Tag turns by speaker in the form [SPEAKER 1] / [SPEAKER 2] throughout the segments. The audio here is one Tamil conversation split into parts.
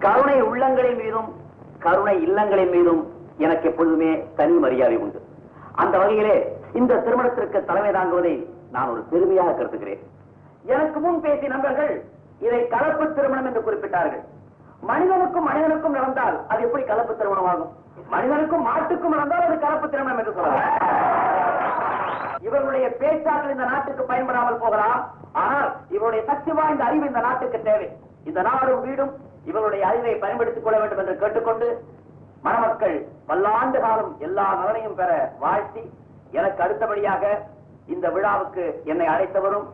[SPEAKER 1] கருணை உள்ளங்களின் மீதும் கருணை இல்லங்களின் மீதும் எனக்கு எப்பொழுதுமே தனி மரியாதை உண்டு. அந்த வகையிலே இந்த திருமணத்திற்கு தலைமை தாங்குவதை நான் ஒரு பெருமையாக கருதுகிறேன். எனக்கு முன் பேசிய நண்பர்கள் இதை கலப்பு திருமணம் என்று குறிப்பிட்டார்கள். மனிதனுக்கும் மனிதனுக்கும் நடந்தால் அது எப்படி கலப்பு திருமணம் ஆகும்? மனிதனுக்கும் மாட்டுக்கும் நடந்தால் அது கலப்பு திருமணம் என்று சொல்லலாம். இவர்களுடைய பேச்சாற்றல் இந்த நாட்டுக்கு பயன்படாமல் போகலாம். ஆனால் இவருடைய சக்தி வாய்ந்த அறிவு இந்த நாட்டுக்கு தேவை. இந்த நாடும் வீடும் இவருடைய அறிவை பயன்படுத்திக் கொள்ள வேண்டும் என்று கேட்டுக்கொண்டு மணமக்கள் பல்லாண்டு காலம் எல்லா நலனையும் பெற வாழ்த்தி, எனக்கு அடுத்தபடியாக இந்த விழாவுக்கு என்னை அழைத்தவரும்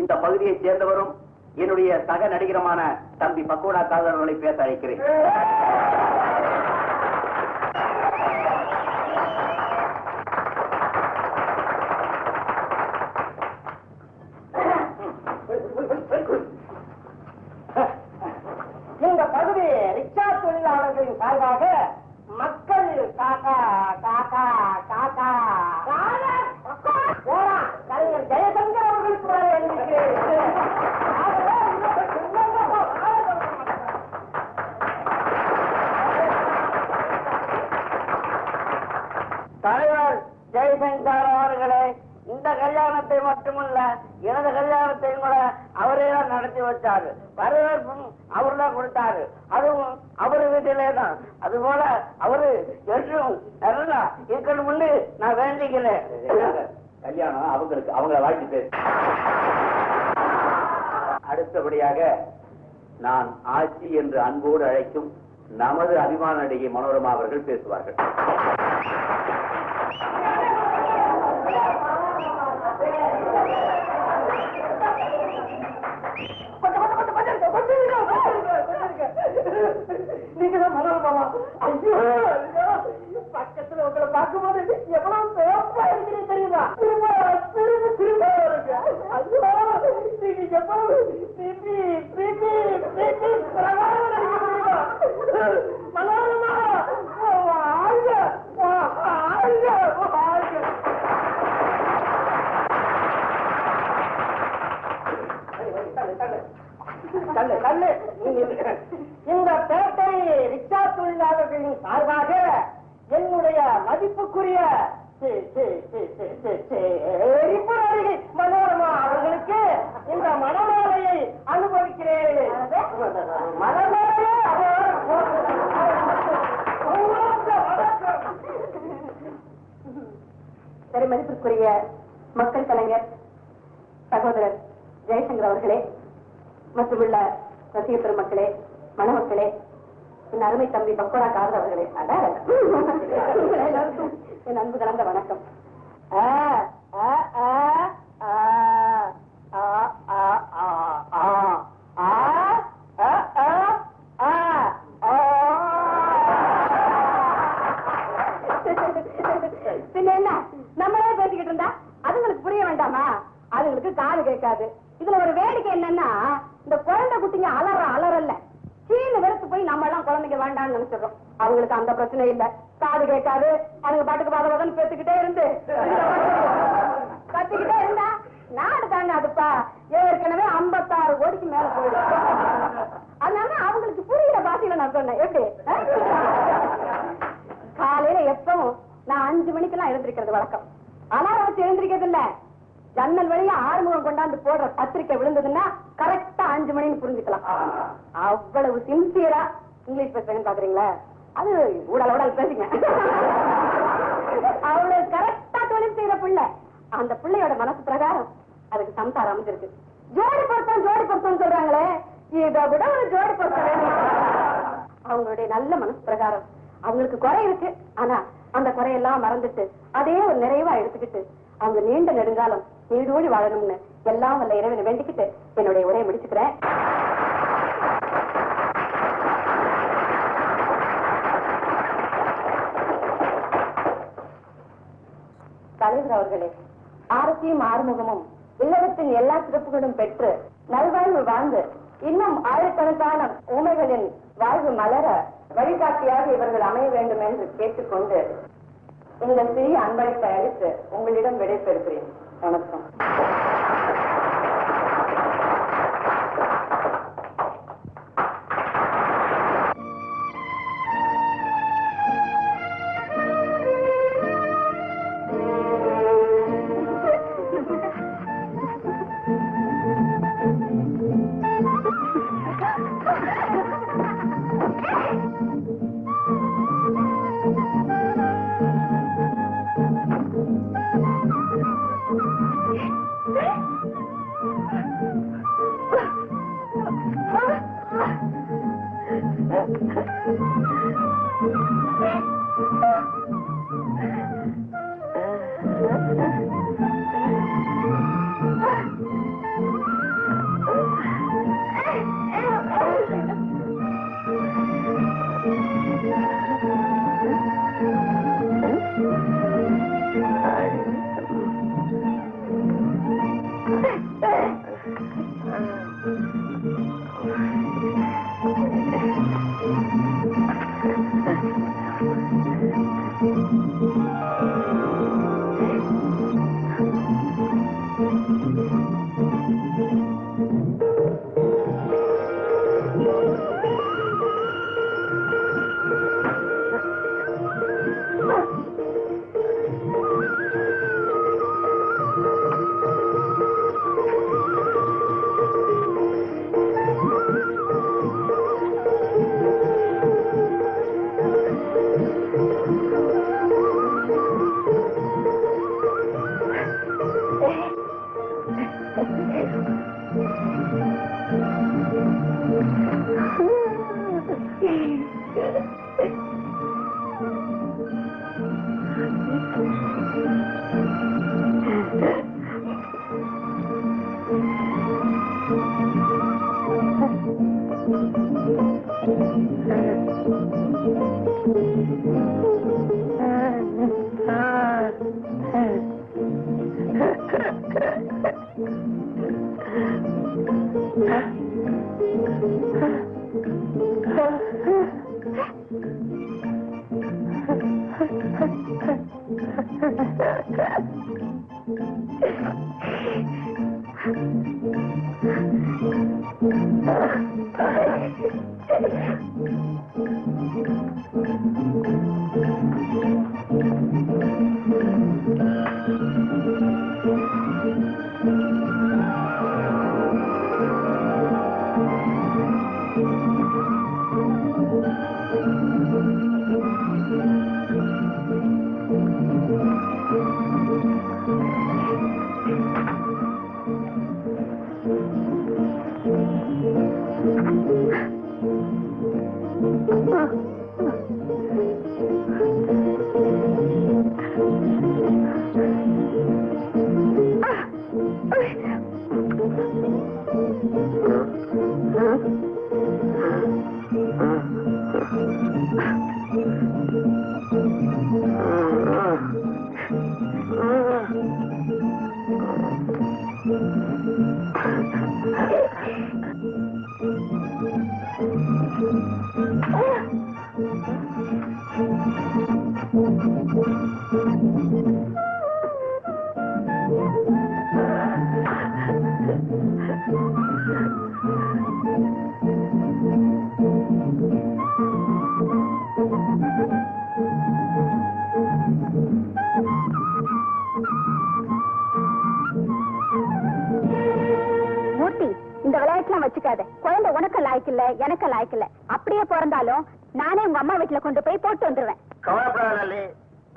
[SPEAKER 1] இந்த பகுதியைச் சேர்ந்தவரும் என்னுடைய சக நடிகரமான தம்பி பக்கோடா காதலர்களை பேச அழைக்கிறேன்.
[SPEAKER 2] இந்த பகுதி ரிக்ஷா தொழிலாளர்களின் சார்பாக மக்கள் காக்கா காக்கா காக்கா கலைஞர் ஜெயசங்கர் அவர்களுக்கு தலைவர் ஜெயசங்கர் அவர்களே, இந்த கல்யாணத்தை மட்டுமல்ல எனது கல்யாணத்தையும் கூட அவரே தான் நடத்தி வச்சாரு. வரவேற்பும் அவரு தான் கொடுத்தாரு. அதுவும் அவரு வீட்டிலே தான். அது போல அவரு என்றும் நல்லா இருக்கணும்னு நான் வேண்டிக்கிறேன்.
[SPEAKER 1] கல்யாணம் அவங்களுக்கு அவங்கள வாழ்த்து பேச. அடுத்தபடியாக நான் ஆட்சி என்று அன்போடு அழைக்கும் நமது அபிமான நடிகை மனோரமா அவர்கள் பேசுவார்கள்.
[SPEAKER 2] நீங்கதான் மனோரமா. ஐயோ பக்கத்துல உங்களை பார்க்கும்போது எவ்வளவு சிறப்பா இருக்கிறீங்க தெரியுமா? திரும்ப இருக்கு. ஐயோ நீங்க எவ்வளவு மனோரமா ஆழ்க ஆழ்க ஆழ்க. இந்த பேட்டை ரிக்ஷா தொழிலாளர்களின் சார்பாக என்னுடைய மதிப்புக்குரிய மனோரமா அவர்களுக்கு இந்த மணமாலையை அனுபவிக்கிறேன்.
[SPEAKER 3] சரி, மதிப்பிற்குரிய மக்கள் கலைஞர் சகோதரர் ஜெயசங்கர் அவர்களே மற்றும் உள்ள ரசிக பெருமக்களே, மணமக்களே, என் அருமை தம்பி பக்கோடா காதல் அவர்களே, எல்லாருக்கும் என் அன்பு கலந்த வணக்கம். பின்ன என்ன, நம்மளே பேசிக்கிட்டு இருந்தா அதுங்களுக்கு புரிய வேண்டாமா? அதுங்களுக்கு காது கேட்காது. இதுல ஒரு வேடிக்கை என்னன்னா, இந்த குழந்தை குட்டிங்க அலறல்ல, சீனு வெறுத்து போய் நம்ம எல்லாம் குழந்தைங்க வேண்டாம்னு நினைச்சிடறோம். அவங்களுக்கு அந்த பிரச்சனை இல்ல, காது கேட்காது. அவங்க பாட்டுக்கு பாதவதன்னு பேசிக்கிட்டே இருந்து கத்திக்கிட்டே இருந்தா நாடு தாங்க அதுப்பா. ஏற்கனவே 56 கோடிக்கு மேல போயிடும். அதனால அவங்களுக்கு புரியுற பாஷையில நான் சொன்னேன். எப்படி காலையில எப்பவும் நான் 5 மணிக்கெல்லாம் எழுந்திருக்கிறது வழக்கம். அலாரம் வச்சு எழுந்திருக்கிறது இல்ல, ஜன்னல் வழியா ஆறுமுகம் கொண்டாந்து போடுற பத்திரிக்கை விழுந்ததுன்னா கரெக்டா 5 மணின்னு புரிஞ்சுக்கலாம். அவ்வளவு சின்சியரா இங்கிலீஷ் பேசுறேன்னு பாக்குறீங்களா? அது ஊடல் பேசுங்க. அவ்வளவு கரெக்டா தொழில் செய்யற பிள்ளை. அந்த பிள்ளையோட மனசு பிரகாரம் அதுக்கு சம்சாரம் அமைஞ்சிருக்கு. ஜோடி பொருத்தம் சொல்றாங்களே, இதை விட ஒரு ஜோடி பொருத்தம் வேணும். அவங்களுடைய நல்ல மனசு பிரகாரம் அவங்களுக்கு குறை இருக்கு. ஆனா அந்த குறையெல்லாம் மறந்துட்டு அதே ஒரு நிறைவா எடுத்துக்கிட்டு அவங்க நீண்ட நெடுங்காலம் நீடோடி வாழணும்னு எல்லாம் வல்ல இறைவனை வேண்டிக்கிட்டு என்னுடைய உரையை முடிச்சுக்கிறேன். தலைவர் அவர்களே, ஆரத்தியும் ஆறுமுகமும் இல்லறத்தின் எல்லா சிறப்புகளும் பெற்று நல்வாழ்வு வாழ்ந்து இன்னும் ஆயிரக்கணக்கான ஊமைகளின் வாழ்வு மலர வழிகாட்டியாக இவர்கள் அமைய வேண்டும் என்று கேட்டுக்கொண்டு இந்த சிறிய அன்பளிப்பை அளித்து உங்களிடம் விடைபெறுகிறேன். வணக்கம். வச்சுக்காத. குழந்தை உனக்கு லாய்க்கில்ல, எனக்கு லாய்க்கில்ல. அப்படியே பிறந்தாலும் நானே உங்க அம்மா வீட்டுல கொண்டு போய் போட்டு வந்துருவேன்.
[SPEAKER 2] கவலைப்படாத,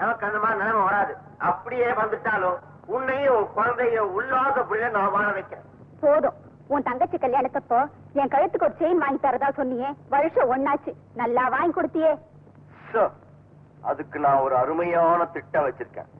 [SPEAKER 2] நமக்கு அந்த மாதிரி நிலைமை வராது. அப்படியே வந்துட்டாலும் உன்னையும் குழந்தைய உள்ளாத புரிய நான் வாழ வைக்கிறேன்.
[SPEAKER 3] போதும். உன் தங்கச்சி கல்யாணத்தப்போ என் கழுத்துக்கு ஒரு செயின் வாங்கி தரதா சொன்னியே, வருஷம் ஒண்ணாச்சு, நல்லா வாங்கி கொடுத்தியே.
[SPEAKER 2] அதுக்கு நான் ஒரு அருமையான திட்டம் வச்சிருக்கேன்.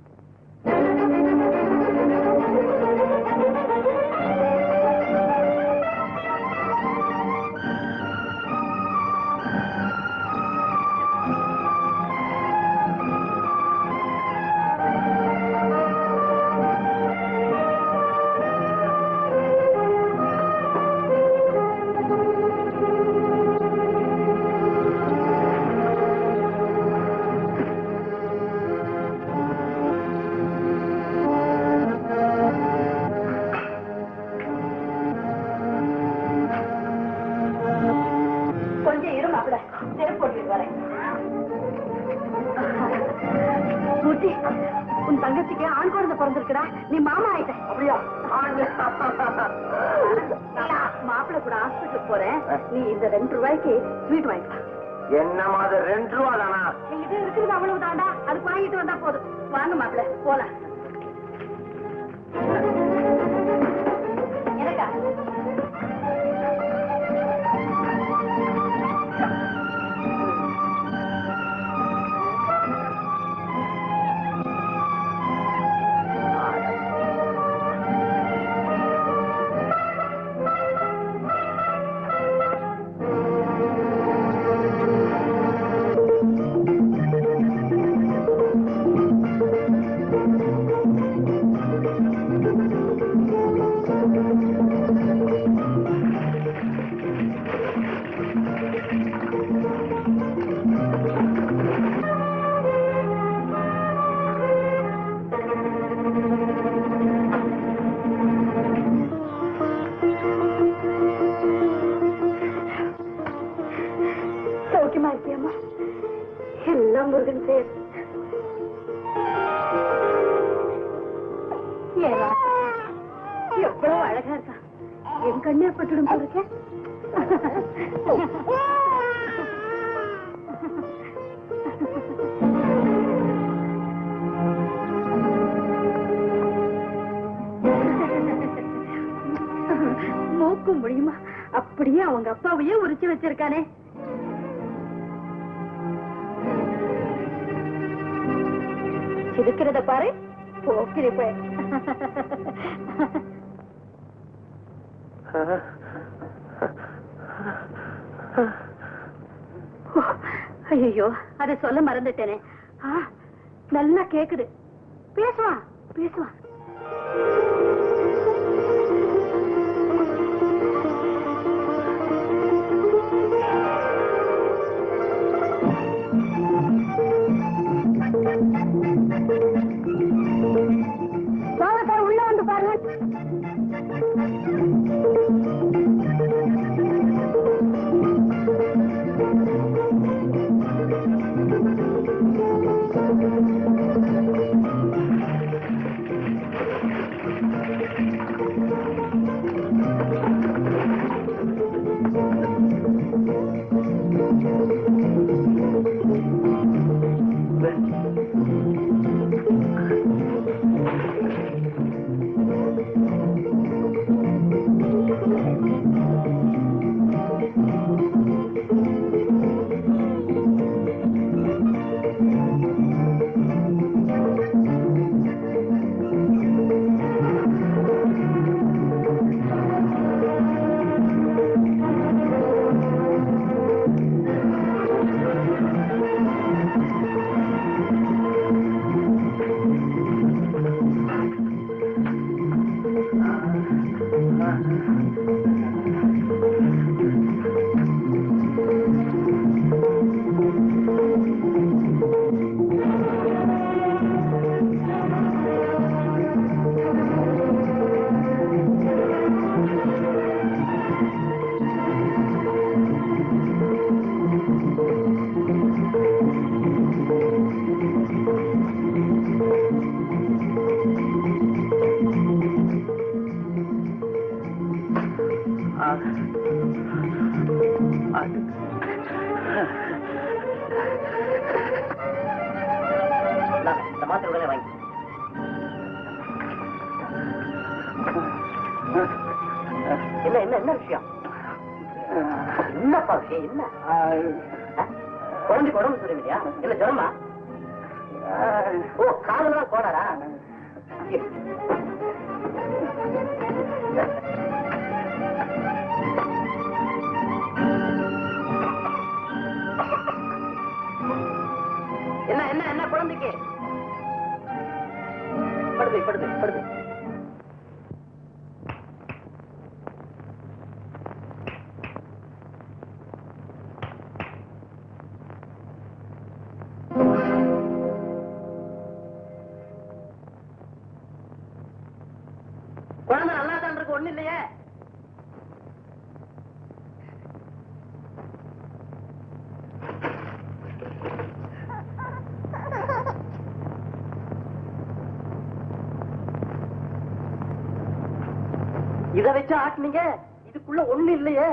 [SPEAKER 3] உன் தங்கச்சிக்கு ஆண் குழந்தை பிறந்திருக்குடா, நீ மாமா ஆயிட்ட.
[SPEAKER 2] அப்படியா?
[SPEAKER 3] மாப்பிள்ள கூட ஹாஸ்பிட்டலுக்கு போறேன், நீ இந்த 2 ரூபாய்க்கு ஸ்வீட் வாங்கிக்கலாம்.
[SPEAKER 2] என்ன மாதிரி 2 ரூபா தானா?
[SPEAKER 3] இது இருக்குது அவ்வளவு தாண்டா, அதுக்கு வாங்கிட்டு வந்தா போதும். வாங்க மாப்பிள்ள போலாம். எனக்கா இருக்கியம்மா? எல்லாம் முருகன் பேர். எவ்வளவு அழகா இருக்கா. என் கண்ணே பட்டுடும் போயிருக்கேன். மூக்கும் முடியுமா? அப்படியே அவங்க அப்பாவையே உரிச்சு வச்சிருக்கானே. சிரிக்கிறத பாரு. போக்கிரி போய். ஐயோ, அதை சொல்ல மறந்துட்டேனே. நல்லா கேக்குது. பேசுவான் பேசுவான். உள்ள வந்து பாருங்க.
[SPEAKER 1] இந்த மாத்திரை உடனே வாங்கி. என்ன என்ன என்ன விஷயம்? என்னப்பா விஷயம்? என்ன குழந்தைக்கு உடம்பு சரியில்லையா? என்ன ஜுரமா? ஓ, காலெல்லாம் கோளாரா? என்ன என்ன என்ன குழந்தைக்கு? படுது படுது படுது. குழந்தை நல்லா தான் இருக்கு, ஒண்ணு இல்லையே. இதை வச்சு ஆட்டினீங்க, இதுக்குள்ள ஒண்ணு இல்லையே.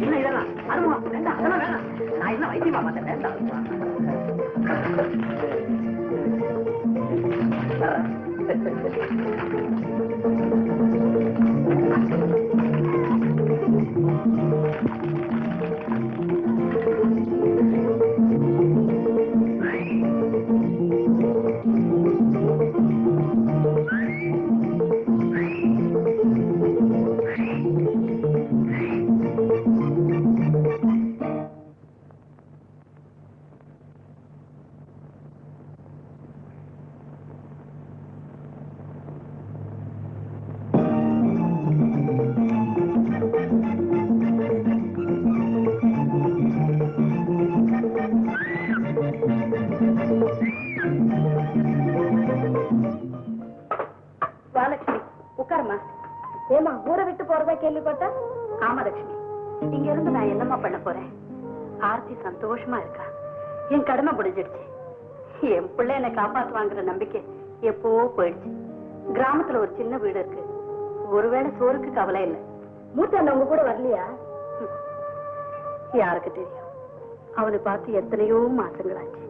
[SPEAKER 1] என்ன இதெல்லாம்? அதெல்லாம் வேணாம். நான் என்ன
[SPEAKER 3] கேள்விப்பட்டேன். ஆமா லட்சுமி, இங்க இருந்து நான் என்னமா பண்ண போறேன்? ஆர்த்தி சந்தோஷமா இருக்கா. என் கடமை முடிஞ்சிடுச்சு. என் பிள்ளை என்னை காப்பாத்துவாங்கிற நம்பிக்கை எப்போ போயிடுச்சு. கிராமத்துல ஒரு சின்ன வீடு இருக்கு. ஒருவேளை சோறுக்கு கவலை இல்லை. மூத்தாண்ட உங்க கூட வரலையா? யாருக்கு தெரியும்? அவனை பார்த்து எத்தனையோ மாசங்களாச்சு.